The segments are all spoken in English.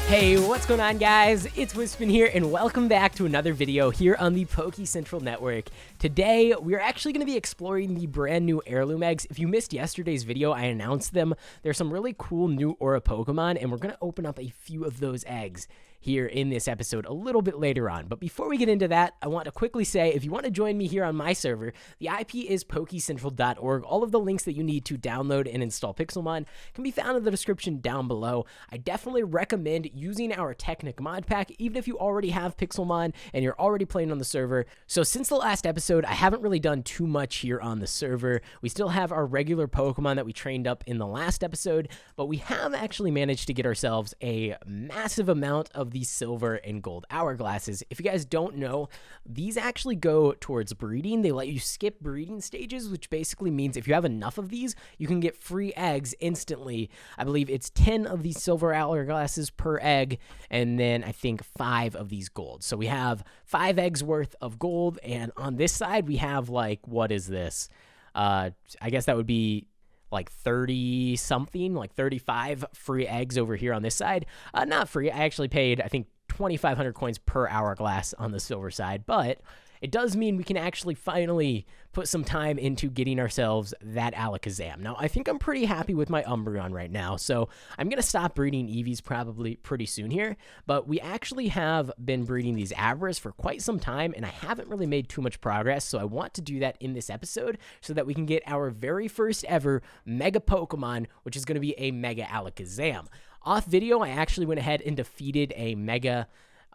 Hey, what's going on, guys? It's Wispin here, and welcome back to another video here on the Poke Central Network. Today, we're actually going to be exploring the brand new Heirloom eggs. If you missed yesterday's video, I announced them. There's some really cool new Aura Pokemon, and we're going to open up a few of those eggs here in this episode a little bit later on. But before we get into that, I want to quickly say, if you want to join me here on my server, the IP is pokecentral.org. All of the links that you need to download and install Pixelmon can be found in the description down below. I definitely recommend using our Technic mod pack, even if you already have Pixelmon and you're already playing on the server. So since the last episode, I haven't really done too much here on the server. We still have our regular Pokemon that we trained up in the last episode, but we have actually managed to get ourselves a massive amount of these silver and gold hourglasses. If you guys don't know, these actually go towards breeding. They let you skip breeding stages, which basically means if you have enough of these, you can get free eggs instantly. I believe it's 10 of these silver hourglasses per egg, and then I think 5 of these gold. So we have 5 eggs worth of gold, and on this side we have, like, what is this? I guess that would be like 30 something, like 35 free eggs over here on this side. Not free. I actually paid, I think, 2,500 coins per hourglass on the silver side, but it does mean we can actually finally put some time into getting ourselves that Alakazam. Now, I think I'm pretty happy with my Umbreon right now, so I'm going to stop breeding Eevees probably pretty soon here, but we actually have been breeding these Abras for quite some time, and I haven't really made too much progress, so I want to do that in this episode so that we can get our very first ever Mega Pokemon, which is going to be a Mega Alakazam. Off video, I actually went ahead and defeated a Mega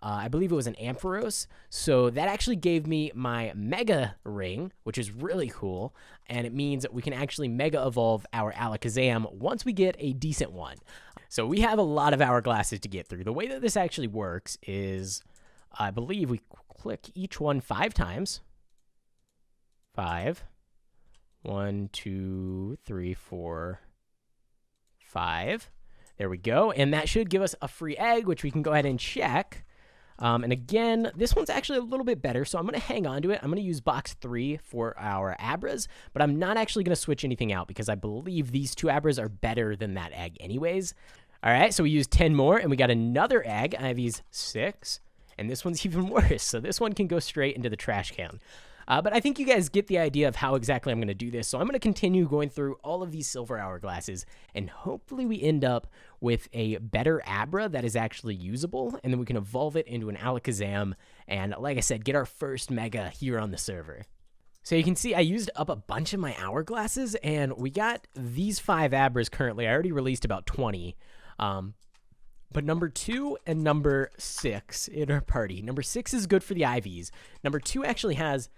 I believe it was an Ampharos, so that actually gave me my Mega Ring, which is really cool, and it means that we can actually Mega Evolve our Alakazam once we get a decent one. So we have a lot of hourglasses to get through. The way that this actually works is, I believe we click each one 5 times. 5. 1, 2, 3, 4, 5. There we go, and that should give us a free egg, which we can go ahead and check. And again, this one's actually a little bit better, so I'm going to hang on to it. I'm going to use box 3 for our Abras, but I'm not actually going to switch anything out because I believe these 2 Abras are better than that egg anyways. All right, so we used 10 more, and we got another egg. I have these 6, and this one's even worse, so this one can go straight into the trash can. But I think you guys get the idea of how exactly I'm going to do this. So I'm going to continue going through all of these silver hourglasses, and hopefully we end up with a better Abra that is actually usable, and then we can evolve it into an Alakazam, and like I said, get our first Mega here on the server. So you can see I used up a bunch of my hourglasses, and we got these 5 Abras currently. I already released about 20. But number 2 and number 6 in our party. Number 6 is good for the IVs. Number 2 actually has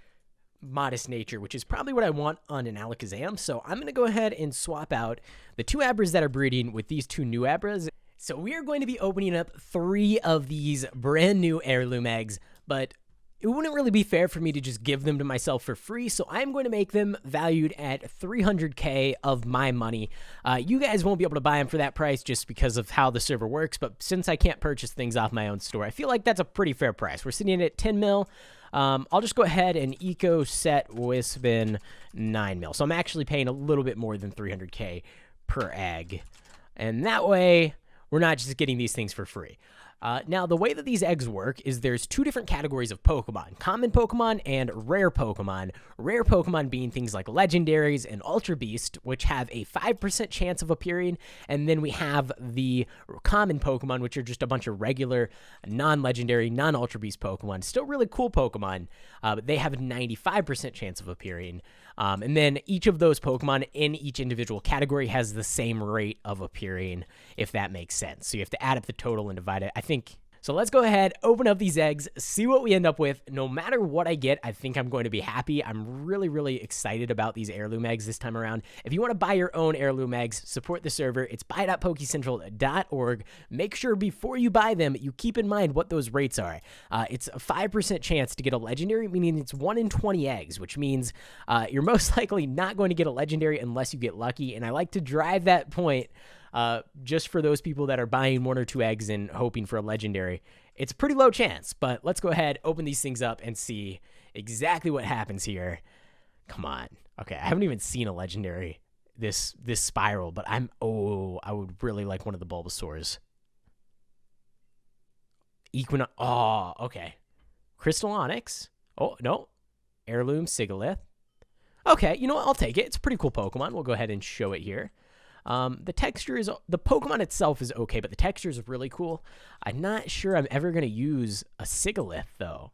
Modest Nature, which is probably what I want on an Alakazam. So I'm going to go ahead and swap out the 2 Abras that are breeding with these 2 new Abras. So we are going to be opening up 3 of these brand new Heirloom eggs, but it wouldn't really be fair for me to just give them to myself for free, so I'm going to make them valued at 300k of my money. You guys won't be able to buy them for that price just because of how the server works, but since I can't purchase things off my own store, I feel like that's a pretty fair price. We're sitting at 10 mil. I'll just go ahead and eco set Wispin 9 mil. So I'm actually paying a little bit more than 300k per egg. And that way, we're not just getting these things for free. Now, the way that these eggs work is there's 2 different categories of Pokemon, common Pokemon and rare Pokemon. Rare Pokemon being things like legendaries and Ultra Beast, which have a 5% chance of appearing. And then we have the common Pokemon, which are just a bunch of regular, non-legendary, non-Ultra Beast Pokemon. Still really cool Pokemon, but they have a 95% chance of appearing. And then each of those Pokemon in each individual category has the same rate of appearing, if that makes sense. So you have to add up the total and divide it. I think. So let's go ahead, open up these eggs, see what we end up with. No matter what I get, I think I'm going to be happy. I'm really, really excited about these Heirloom eggs this time around. If you want to buy your own Heirloom eggs, support the server. It's buy.pokecentral.org. Make sure before you buy them, you keep in mind what those rates are. It's a 5% chance to get a legendary, meaning it's 1 in 20 eggs, which means you're most likely not going to get a legendary unless you get lucky. And I like to drive that point just for those people that are buying 1 or 2 eggs and hoping for a legendary. It's a pretty low chance, but let's go ahead, open these things up, and see exactly what happens here. Come on. Okay, I haven't even seen a legendary this spiral, but I would really like one of the Bulbasaurs. Oh, okay. Crystal Onyx. Oh, no. Heirloom Sigalith. Okay, you know what? I'll take it. It's a pretty cool Pokemon. We'll go ahead and show it here. The texture is... The Pokemon itself is okay, but the texture is really cool. I'm not sure I'm ever going to use a Sigalith, though.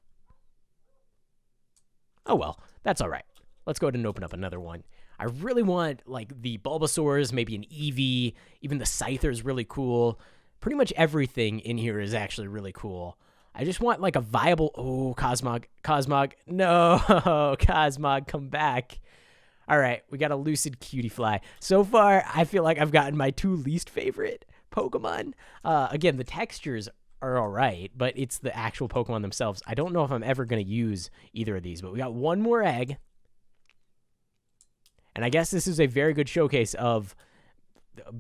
Oh, well. That's all right. Let's go ahead and open up another one. I really want, like, the Bulbasaurs, maybe an Eevee. Even the Scyther is really cool. Pretty much everything in here is actually really cool. I just want, like, a viable... Oh, Cosmog. Cosmog. No, Cosmog, come back. All right, we got a Lucid Cutiefly. So far, I feel like I've gotten my 2 least favorite Pokemon. Again, the textures are all right, but it's the actual Pokemon themselves. I don't know if I'm ever going to use either of these, but we got one more egg. And I guess this is a very good showcase of...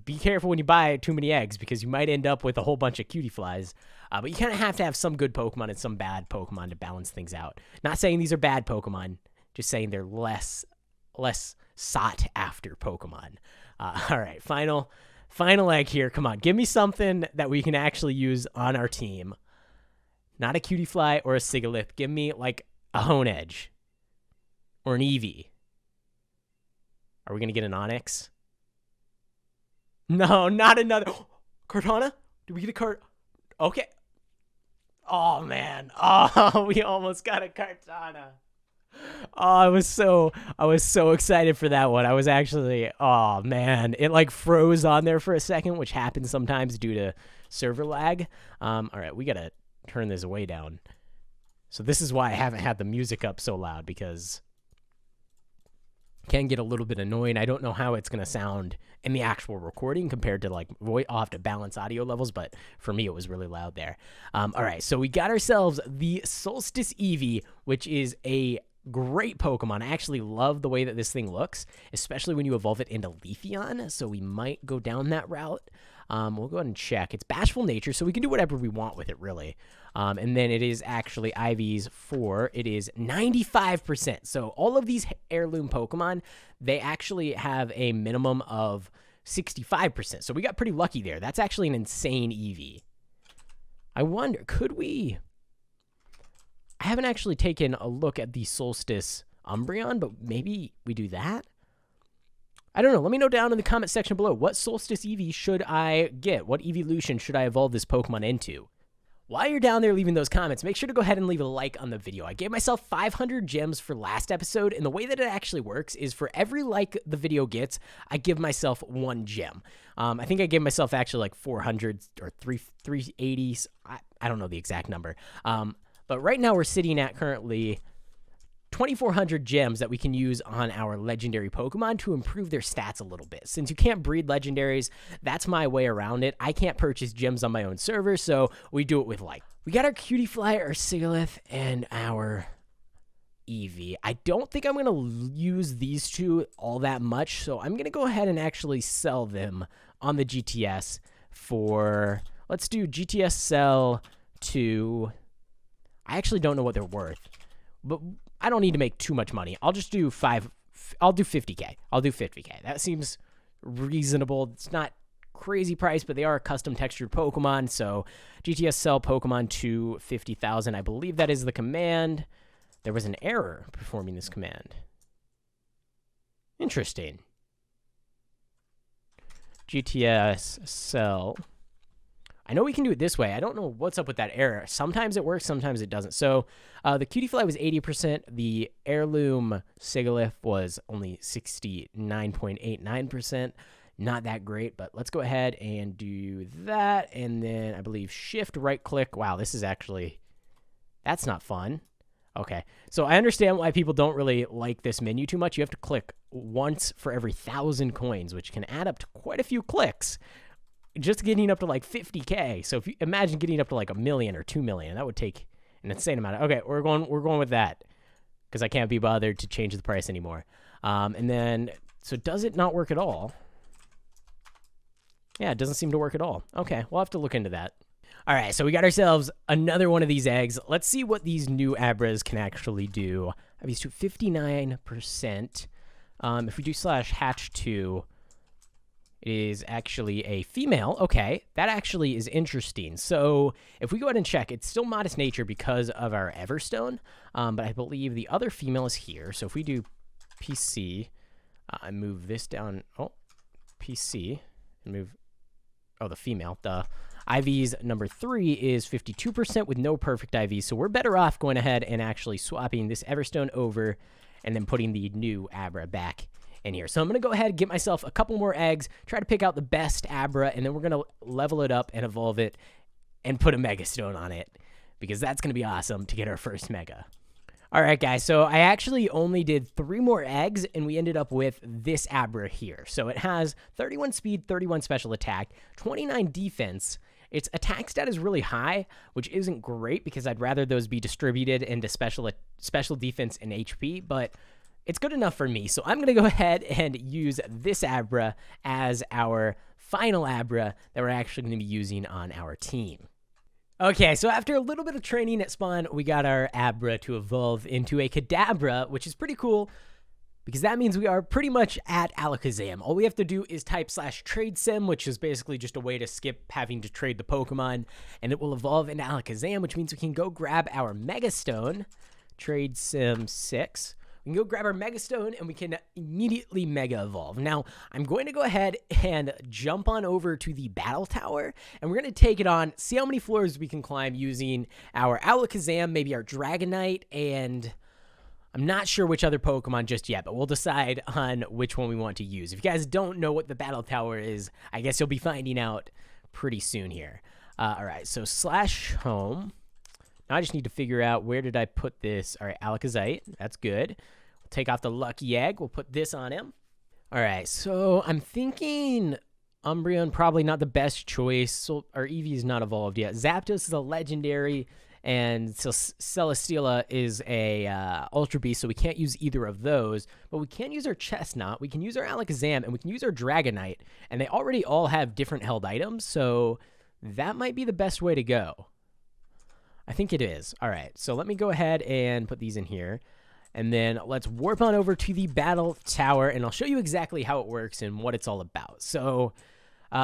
Be careful when you buy too many eggs because you might end up with a whole bunch of Cutieflies. But you kind of have to have some good Pokemon and some bad Pokemon to balance things out. Not saying these are bad Pokemon, just saying they're less sought after Pokemon. All right, final egg here. Come on, give me something that we can actually use on our team. Not a Cutiefly or a Sigalith. Give me like a Honedge or an Eevee. Are we gonna get an Onix? No, not another. Kartana? Did we get a card? Okay. Oh, man. Oh, we almost got a Kartana. Oh, I was so excited for that one. I was actually, oh, man. It, like, froze on there for a second, which happens sometimes due to server lag. All right, we got to turn this way down. So this is why I haven't had the music up so loud, because... can get a little bit annoying. I don't know how it's going to sound in the actual recording compared to like I'll have to balance audio levels, but for me it was really loud there. All right, so we got ourselves the Solstice Eevee, which is a great Pokemon. I actually love the way that this thing looks, especially when you evolve it into Leafeon, so we might go down that route. We'll go ahead and check. It's Bashful Nature, so we can do whatever we want with it, really. And then it is actually IVs for, it is 95%. So all of these heirloom Pokemon, they actually have a minimum of 65%. So we got pretty lucky there. That's actually an insane Eevee. I wonder, could we... I haven't actually taken a look at the Solstice Umbreon, but maybe we do that? I don't know. Let me know down in the comment section below. What Solstice Eevee should I get? What evolution should I evolve this Pokemon into? While you're down there leaving those comments, make sure to go ahead and leave a like on the video. I gave myself 500 gems for last episode, and the way that it actually works is for every like the video gets, I give myself 1 gem. I think I gave myself actually like 400 or 380. I don't know the exact number. But right now we're sitting at currently 2,400 gems that we can use on our legendary Pokemon to improve their stats a little bit. Since you can't breed legendaries, that's my way around it. I can't purchase gems on my own server, so we do it with like. We got our Cutiefly, our Sigalith, and our Eevee. I don't think I'm going to use these two all that much, so I'm going to go ahead and actually sell them on the GTS for, let's do GTS sell to, I actually don't know what they're worth, but I don't need to make too much money. I'll just do I'll do 50K. I'll do 50K. That seems reasonable. It's not crazy price, but they are a custom textured Pokemon. So GTS sell Pokemon to 50,000. I believe that is the command. There was an error performing this command. Interesting. GTS sell. I know we can do it this way. I don't know what's up with that error. Sometimes it works, sometimes it doesn't. So the Cutiefly was 80%. The Heirloom Sigalith was only 69.89%. Not that great, but let's go ahead and do that. And then I believe shift right click. Wow, this is actually, that's not fun. Okay, so I understand why people don't really like this menu too much. You have to click once for every 1,000 coins, which can add up to quite a few clicks. Just getting up to like 50K. So if you imagine getting up to like 1 million or 2 million, that would take an insane amount of, okay, we're going with that because I can't be bothered to change the price anymore. And then, so does it not work at all? Yeah, it doesn't seem to work at all. Okay, we'll have to look into that. All right, so we got ourselves another one of these eggs. Let's see what these new Abras can actually do. I have these to 59%. If we do /hatch2, It is actually a female. Okay, that actually is interesting. So if we go ahead and check, it's still modest nature because of our Everstone, but I believe the other female is here. So if we do PC, I move this down. Oh, PC, and move. Oh, the female. The IV's number 3 is 52% with no perfect IV. So we're better off going ahead and actually swapping this Everstone over and then putting the new Abra back in here. So I'm going to go ahead and get myself a couple more eggs, try to pick out the best Abra, and then we're going to level it up and evolve it and put a Mega Stone on it, because that's going to be awesome to get our first Mega. All right, guys, so I actually only did 3 more eggs, and we ended up with this Abra here. So it has 31 speed, 31 special attack, 29 defense. Its attack stat is really high, which isn't great because I'd rather those be distributed into special defense and HP, but it's good enough for me. So I'm going to go ahead and use this Abra as our final Abra that we're actually going to be using on our team. Okay, so after a little bit of training at spawn, we got our Abra to evolve into a Kadabra, which is pretty cool because that means we are pretty much at Alakazam. All we have to do is type /trade sim, which is basically just a way to skip having to trade the Pokemon, and it will evolve into Alakazam, which means we can go grab our Mega Stone, trade sim 6. We can go grab our Mega Stone, and we can immediately Mega Evolve. Now, I'm going to go ahead and jump on over to the Battle Tower, and we're going to take it on, see how many floors we can climb using our Alakazam, maybe our Dragonite, and I'm not sure which other Pokemon just yet, but we'll decide on which one we want to use. If you guys don't know what the Battle Tower is, I guess you'll be finding out pretty soon here. All right, so /home. Now I just need to figure out where did I put this. All right, Alakazite. That's good. We'll take off the Lucky Egg. We'll put this on him. All right, so I'm thinking Umbreon probably not the best choice. So our Eevee is not evolved yet. Zapdos is a legendary, and Celesteela is a Ultra Beast, so we can't use either of those. But we can use our Chestnut. We can use our Alakazam, and we can use our Dragonite. And they already all have different held items, so that might be the best way to go. I think it is. All right, so let me go ahead and put these in here. And then let's warp on over to the Battle Tower, and I'll show you exactly how it works and what it's all about. So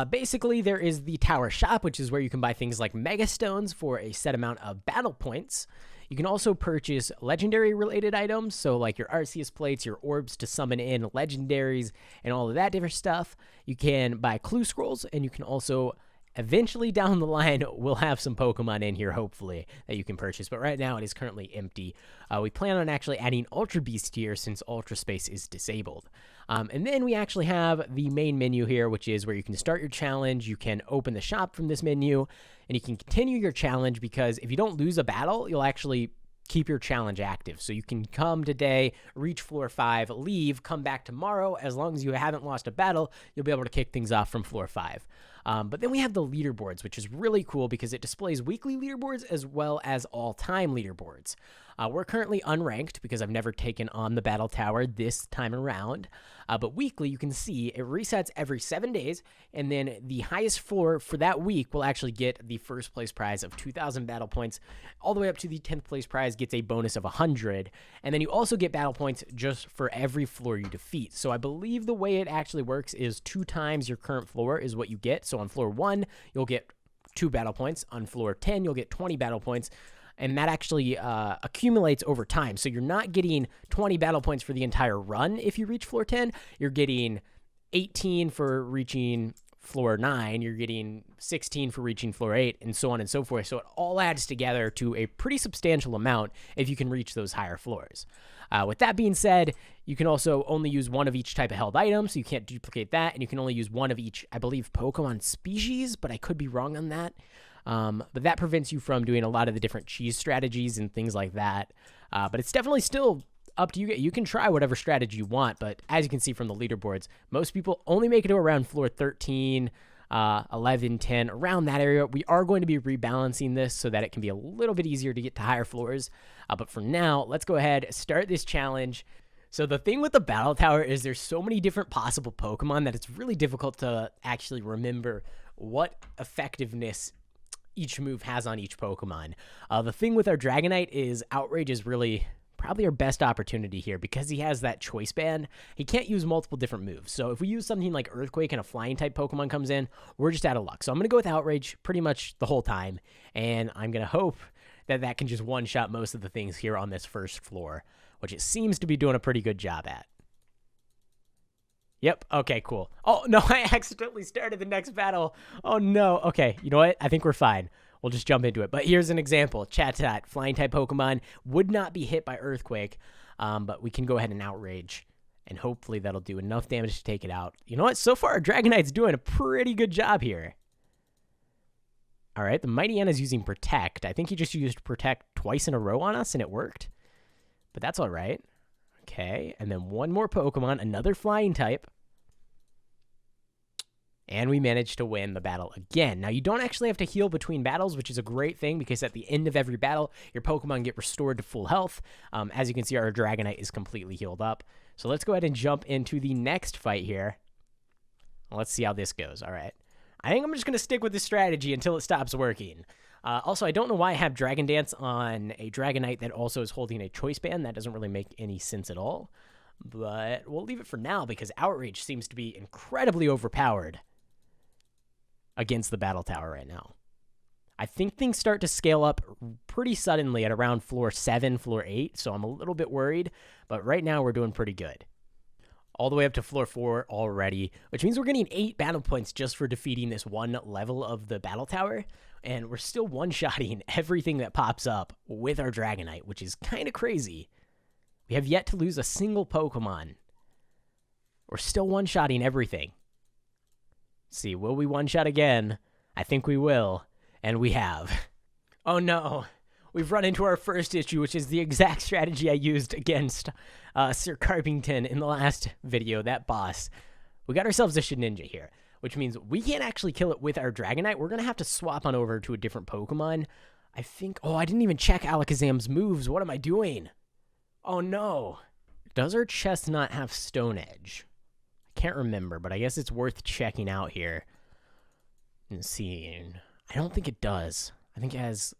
basically, there is the Tower Shop, which is where you can buy things like Mega Stones for a set amount of battle points. You can also purchase legendary-related items, so like your Arceus plates, your orbs to summon in legendaries, and all of that different stuff. You can buy clue scrolls, and you can also eventually down the line, we'll have some Pokemon in here, hopefully, that you can purchase. But right now, it is currently empty. We plan on actually adding Ultra Beast here since Ultra Space is disabled. And then we actually have the main menu here, which is where you can start your challenge. You can open the shop from this menu, and you can continue your challenge because if you don't lose a battle, you'll actually keep your challenge active. So you can come today, reach floor 5, leave, come back tomorrow. As long as you haven't lost a battle, you'll be able to kick things off from floor 5. But then we have the leaderboards, which is really cool because it displays weekly leaderboards as well as all-time leaderboards. We're currently unranked because I've never taken on the Battle Tower this time around. But weekly, you can see it resets every 7 days, and then the highest floor for that week will actually get the first place prize of 2,000 battle points, all the way up to the 10th place prize gets a bonus of 100, and then you also get battle points just for every floor you defeat. So I believe the way it actually works is 2 times your current floor is what you get. So on floor 1, you'll get 2 battle points. On floor 10, you'll get 20 battle points. And that actually accumulates over time. So you're not getting 20 battle points for the entire run if you reach floor 10. You're getting 18 for reaching floor 9. You're getting 16 for reaching floor 8, and so on and so forth. So it all adds together to a pretty substantial amount if you can reach those higher floors. With that being said, you can also only use one of each type of held item, so you can't duplicate that. And you can only use one of each, I believe, Pokemon species, but I could be wrong on that. But that prevents you from doing a lot of the different cheese strategies and things like that. But it's definitely still up to you. You can try whatever strategy you want, but as you can see from the leaderboards, most people only make it to around floor 13, 11, 10, around that area. We are going to be rebalancing this so that it can be a little bit easier to get to higher floors. But for now, let's go ahead, start this challenge. So the thing with the Battle Tower is there's so many different possible Pokemon that it's really difficult to actually remember what effectiveness each move has on each Pokemon. The thing with our Dragonite is Outrage is really probably our best opportunity here because he has that choice band. He can't use multiple different moves. So if we use something like Earthquake and a flying type Pokemon comes in, we're just out of luck. So I'm going to go with Outrage pretty much the whole time. And I'm going to hope that that can just one-shot most of the things here on this first floor, which it seems to be doing a pretty good job at. Yep. Okay, cool. Oh, no, I accidentally started the next battle. Oh, no. Okay, you know what? I think we're fine. We'll just jump into it. But here's an example. Chatot, flying type Pokemon, would not be hit by Earthquake, but we can go ahead and Outrage, and hopefully that'll do enough damage to take it out. You know what? So far, our Dragonite's doing a pretty good job here. All right, the Mightyena is using Protect. I think he just used Protect twice in a row on us, and it worked. But that's all right. Okay, and then one more Pokemon, another flying type. And we managed to win the battle again. Now, you don't actually have to heal between battles, which is a great thing because at the end of every battle, your Pokemon get restored to full health. As you can see, our Dragonite is completely healed up. So let's go ahead and jump into the next fight here. Let's see how this goes. All right. I think I'm just going to stick with this strategy until it stops working. Also, I don't know why I have Dragon Dance on a Dragonite that also is holding a Choice Band. That doesn't really make any sense at all. But we'll leave it for now because Outrage seems to be incredibly overpowered against the Battle Tower right now. I think things start to scale up pretty suddenly at around floor 7, floor 8, so I'm a little bit worried, but right now we're doing pretty good. All the way up to floor 4 already, which means we're getting 8 battle points just for defeating this one level of the Battle Tower, and we're still one-shotting everything that pops up with our Dragonite, which is kind of crazy. We have yet to lose a single Pokemon. We're still one-shotting everything. See, will we one-shot again? I think we will, and we have. Oh no, we've run into our first issue, which is the exact strategy I used against Sir Carpington in the last video, that boss. We got ourselves a Shedinja here, which means we can't actually kill it with our Dragonite. We're going to have to swap on over to a different Pokemon. I think, oh, I didn't even check Alakazam's moves. What am I doing? Oh no. Does our Chestnut have Stone Edge? Can't remember, but I guess it's worth checking out here and seeing. I don't think it does. I think it has,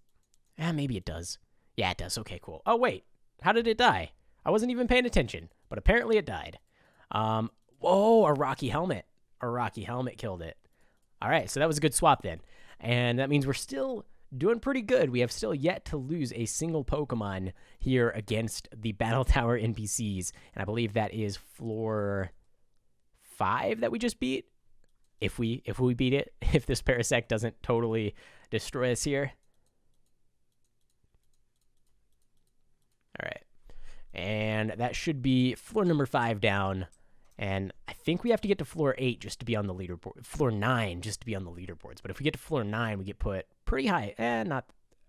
maybe it does. Yeah, it does. Okay, cool. Oh, wait. How did it die? I wasn't even paying attention, but apparently it died. Whoa, a Rocky Helmet. A Rocky Helmet killed it. All right, so that was a good swap then. And that means we're still doing pretty good. We have still yet to lose a single Pokemon here against the Battle Tower NPCs. And I believe that is floor 5 that we just beat. If we beat it, if this Parasect doesn't totally destroy us here. All right. And that should be floor number 5 down. And I think we have to get to floor 8 just to be on the leaderboard. Floor 9 just to be on the leaderboards. But if we get to floor 9, we get put pretty high. Not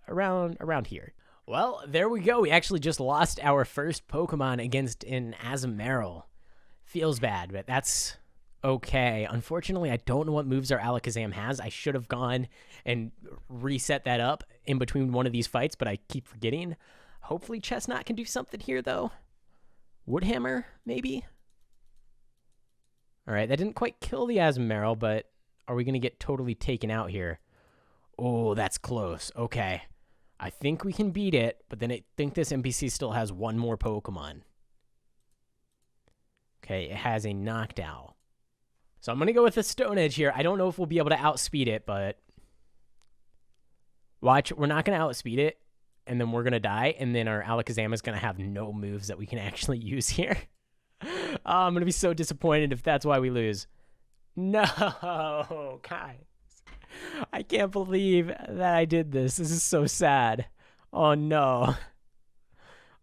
around here. Well, there we go. We actually just lost our first Pokemon against an Azumarill. Feels bad, but that's okay. Unfortunately, I don't know what moves our Alakazam has. I should have gone and reset that up in between one of these fights, but I keep forgetting. Hopefully Chestnut can do something here, though. Woodhammer, maybe? All right, that didn't quite kill the Azumarill, but are we going to get totally taken out here? Oh, that's close. Okay. I think we can beat it, but then I think this NPC still has one more Pokemon. Okay, it has a Noctowl. So I'm going to go with a Stone Edge here. I don't know if we'll be able to outspeed it, but watch, we're not going to outspeed it, and then we're going to die, and then our Alakazam is going to have no moves that we can actually use here. I'm going to be so disappointed if that's why we lose. No, guys. I can't believe that I did this. This is so sad. Oh, no.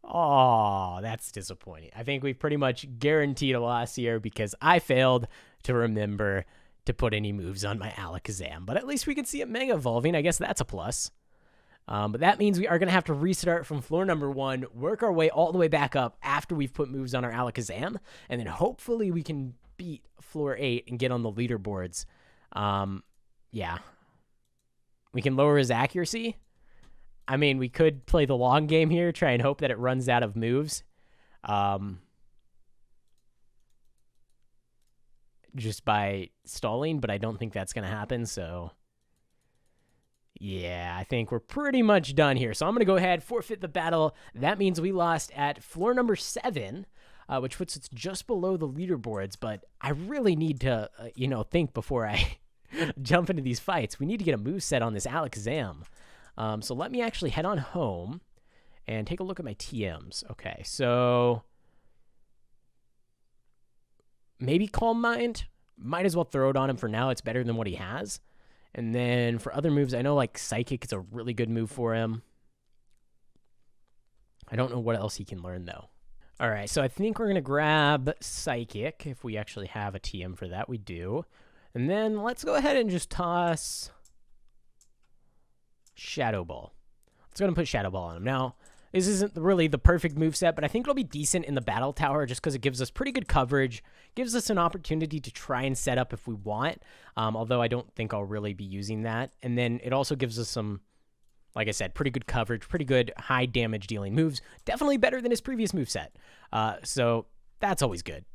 Oh, that's disappointing. I think we pretty much guaranteed a loss here because I failed to remember to put any moves on my Alakazam. But at least we can see it Mega Evolving. I guess that's a plus. But that means we are going to have to restart from floor number 1, work our way all the way back up after we've put moves on our Alakazam, and then hopefully we can beat floor 8 and get on the leaderboards. Yeah. We can lower his accuracy. I mean, we could play the long game here, try and hope that it runs out of moves. Just by stalling, but I don't think that's going to happen, so Yeah, I think we're pretty much done here. So I'm going to go ahead, forfeit the battle. That means we lost at floor number 7, which puts us just below the leaderboards. But I really need to, think before I jump into these fights. We need to get a moveset on this Alakazam. So let me actually head on home and take a look at my TMs. Okay, so maybe Calm Mind. Might as well throw it on him for now. It's better than what he has. And then for other moves, I know like Psychic is a really good move for him. I don't know what else he can learn though. All right, so I think we're going to grab Psychic if we actually have a TM for that. We do. And then let's go ahead and just toss Shadow Ball. Let's go ahead and put Shadow Ball on him. Now, this isn't really the perfect moveset, but I think it'll be decent in the battle tower just because it gives us pretty good coverage, gives us an opportunity to try and set up if we want, although I don't think I'll really be using that. And then it also gives us some, like I said, pretty good coverage, pretty good high damage dealing moves. Definitely better than his previous moveset. So that's always good.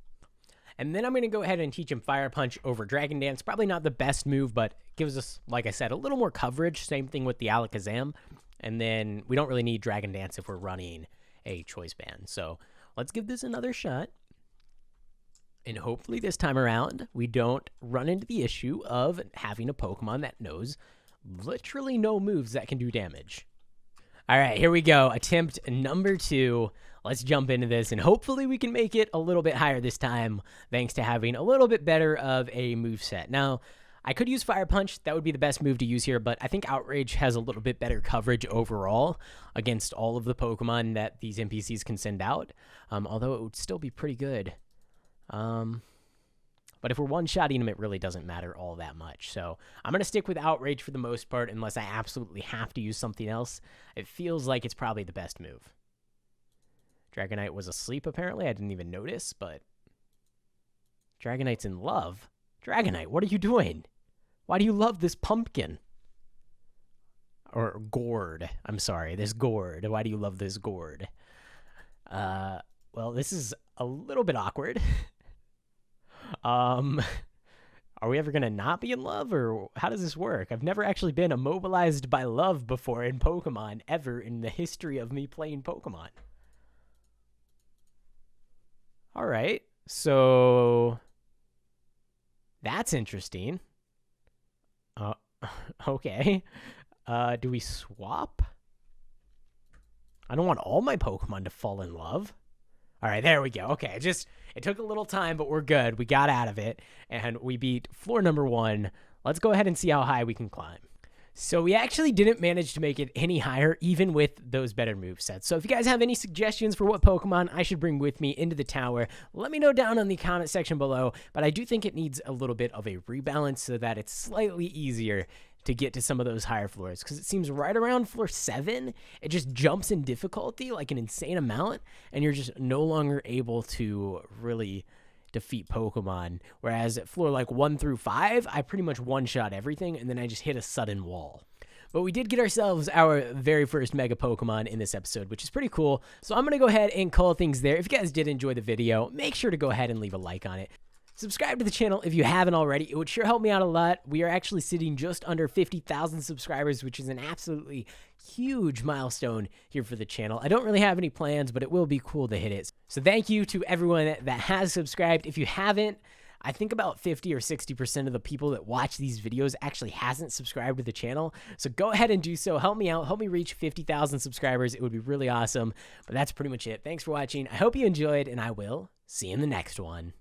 And then I'm going to go ahead and teach him Fire Punch over Dragon Dance. Probably not the best move, but gives us, like I said, a little more coverage. Same thing with the Alakazam. And then we don't really need Dragon Dance if we're running a Choice Band. So let's give this another shot. And hopefully this time around, we don't run into the issue of having a Pokemon that knows literally no moves that can do damage. All right, here we go. Attempt number 2. Let's jump into this, and hopefully we can make it a little bit higher this time, thanks to having a little bit better of a moveset. Now, I could use Fire Punch. That would be the best move to use here, but I think Outrage has a little bit better coverage overall against all of the Pokemon that these NPCs can send out, although it would still be pretty good. But if we're one-shotting him, it really doesn't matter all that much. So I'm going to stick with Outrage for the most part unless I absolutely have to use something else. It feels like it's probably the best move. Dragonite was asleep, apparently. I didn't even notice, but Dragonite's in love. Dragonite, what are you doing? Why do you love this pumpkin? Or gourd. I'm sorry, this gourd. Why do you love this gourd? Well, this is a little bit awkward. Are we ever going to not be in love, or how does this work? I've never actually been immobilized by love before in Pokemon, ever in the history of me playing Pokemon. All right, so that's interesting. Okay. Do we swap? I don't want all my Pokemon to fall in love. All right, there we go. Okay, it took a little time, but we're good. We got out of it, and we beat floor number 1. Let's go ahead and see how high we can climb. So we actually didn't manage to make it any higher, even with those better movesets. So if you guys have any suggestions for what Pokemon I should bring with me into the tower, let me know down in the comment section below. But I do think it needs a little bit of a rebalance so that it's slightly easier to get to some of those higher floors, because it seems right around floor 7, it just jumps in difficulty like an insane amount, and you're just no longer able to really defeat Pokemon. Whereas at floor like 1 through 5, I pretty much one-shot everything, and then I just hit a sudden wall. But we did get ourselves our very first Mega Pokemon in this episode, which is pretty cool. So I'm going to go ahead and call things there. If you guys did enjoy the video, make sure to go ahead and leave a like on it. Subscribe to the channel if you haven't already. It would sure help me out a lot. We are actually sitting just under 50,000 subscribers, which is an absolutely huge milestone here for the channel. I don't really have any plans, but it will be cool to hit it. So thank you to everyone that has subscribed. If you haven't, I think about 50 or 60% of the people that watch these videos actually hasn't subscribed to the channel. So go ahead and do so. Help me out. Help me reach 50,000 subscribers. It would be really awesome. But that's pretty much it. Thanks for watching. I hope you enjoyed, and I will see you in the next one.